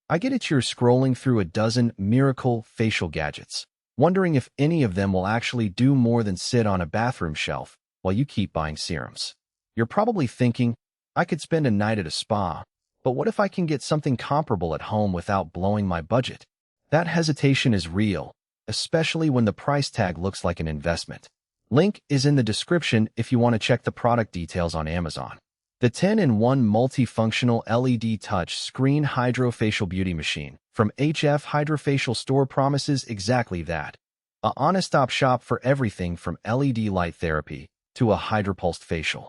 I get it, you're scrolling through a dozen miracle facial gadgets, wondering if any of them will actually do more than sit on a bathroom shelf while you keep buying serums. You're probably thinking, I could spend a night at a spa, but what if I can get something comparable at home without blowing my budget? That hesitation is real, especially when the price tag looks like an investment. Link is in the description if you want to check the product details on Amazon. The 10-in-1 multifunctional LED touch screen hydrofacial beauty machine from HF Hydrofacial Store promises exactly that. A honest-stop shop for everything from LED light therapy to a hydropulsed facial.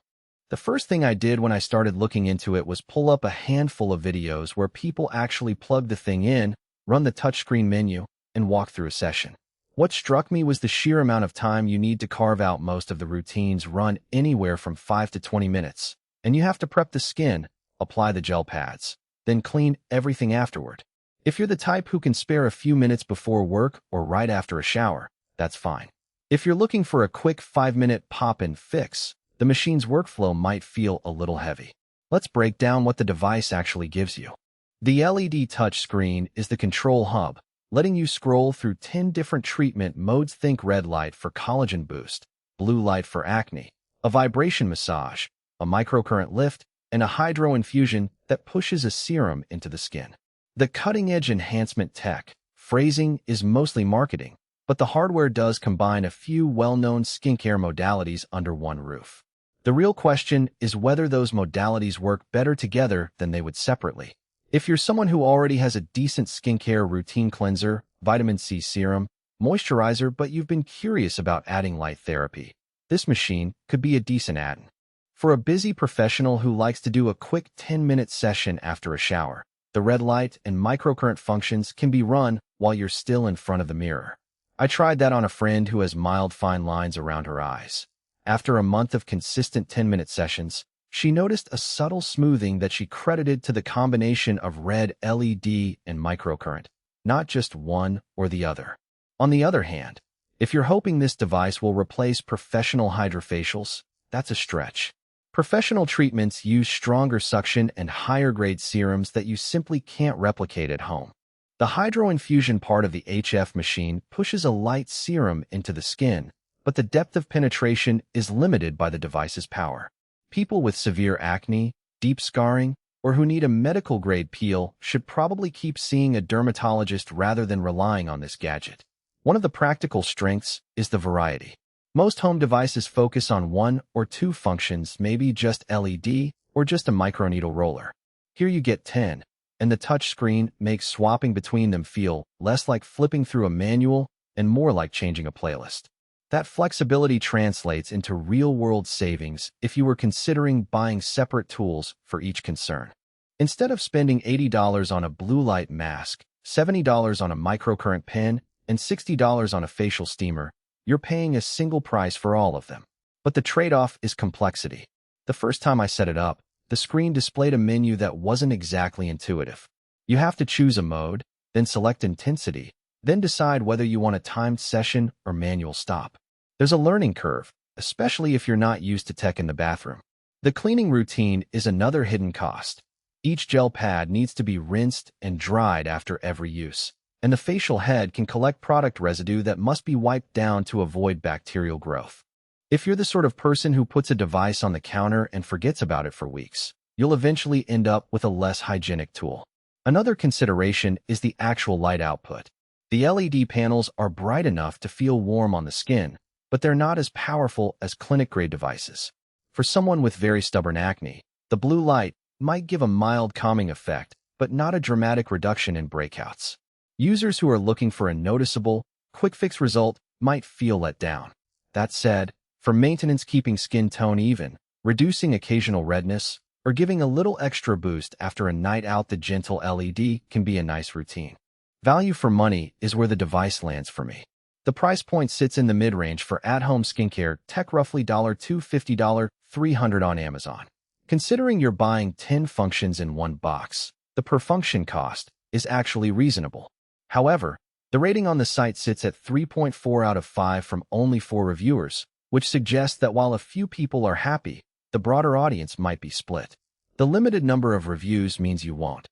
The first thing I did when I started looking into it was pull up a handful of videos where people actually plug the thing in, run the touchscreen menu, and walk through a session. What struck me was the sheer amount of time you need to carve out. Most of the routines run anywhere from 5 to 20 minutes. And you have to prep the skin, apply the gel pads, then clean everything afterward. If you're the type who can spare a few minutes before work or right after a shower, that's fine. If you're looking for a quick 5-minute pop-in fix, the machine's workflow might feel a little heavy. Let's break down what the device actually gives you. The LED touch screen is the control hub, letting you scroll through 10 different treatment modes. Think red light for collagen boost, blue light for acne, a vibration massage, a microcurrent lift, and a hydro infusion that pushes a serum into the skin. The cutting-edge enhancement tech phrasing is mostly marketing, but the hardware does combine a few well-known skincare modalities under one roof. The real question is whether those modalities work better together than they would separately. If you're someone who already has a decent skincare routine, cleanser, vitamin C serum, moisturizer, but you've been curious about adding light therapy, this machine could be a decent add-on. For a busy professional who likes to do a quick 10-minute session after a shower, the red light and microcurrent functions can be run while you're still in front of the mirror. I tried that on a friend who has mild fine lines around her eyes. After a month of consistent 10-minute sessions, she noticed a subtle smoothing that she credited to the combination of red LED and microcurrent, not just one or the other. On the other hand, if you're hoping this device will replace professional hydrofacials, that's a stretch. Professional treatments use stronger suction and higher-grade serums that you simply can't replicate at home. The hydro infusion part of the HF machine pushes a light serum into the skin, but the depth of penetration is limited by the device's power. People with severe acne, deep scarring, or who need a medical-grade peel should probably keep seeing a dermatologist rather than relying on this gadget. One of the practical strengths is the variety. Most home devices focus on 1 or 2 functions, maybe just LED or just a microneedle roller. Here you get 10, and the touch screen makes swapping between them feel less like flipping through a manual and more like changing a playlist. That flexibility translates into real-world savings if you were considering buying separate tools for each concern. Instead of spending $80 on a blue light mask, $70 on a microcurrent pen, and $60 on a facial steamer, you're paying a single price for all of them. But the trade-off is complexity. The first time I set it up, the screen displayed a menu that wasn't exactly intuitive. You have to choose a mode, then select intensity, then decide whether you want a timed session or manual stop. There's a learning curve, especially if you're not used to tech in the bathroom. The cleaning routine is another hidden cost. Each gel pad needs to be rinsed and dried after every use, and the facial head can collect product residue that must be wiped down to avoid bacterial growth. If you're the sort of person who puts a device on the counter and forgets about it for weeks, you'll eventually end up with a less hygienic tool. Another consideration is the actual light output. The LED panels are bright enough to feel warm on the skin, but they're not as powerful as clinic-grade devices. For someone with very stubborn acne, the blue light might give a mild calming effect, but not a dramatic reduction in breakouts. Users who are looking for a noticeable, quick-fix result might feel let down. That said, for maintenance, keeping skin tone even, reducing occasional redness, or giving a little extra boost after a night out, the gentle LED can be a nice routine. Value for money is where the device lands for me. The price point sits in the mid-range for at-home skincare tech, roughly $250, $300 on Amazon. Considering you're buying 10 functions in one box, the per-function cost is actually reasonable. However, the rating on the site sits at 3.4 out of 5 from only 4 reviewers, which suggests that while a few people are happy, the broader audience might be split. The limited number of reviews means you won't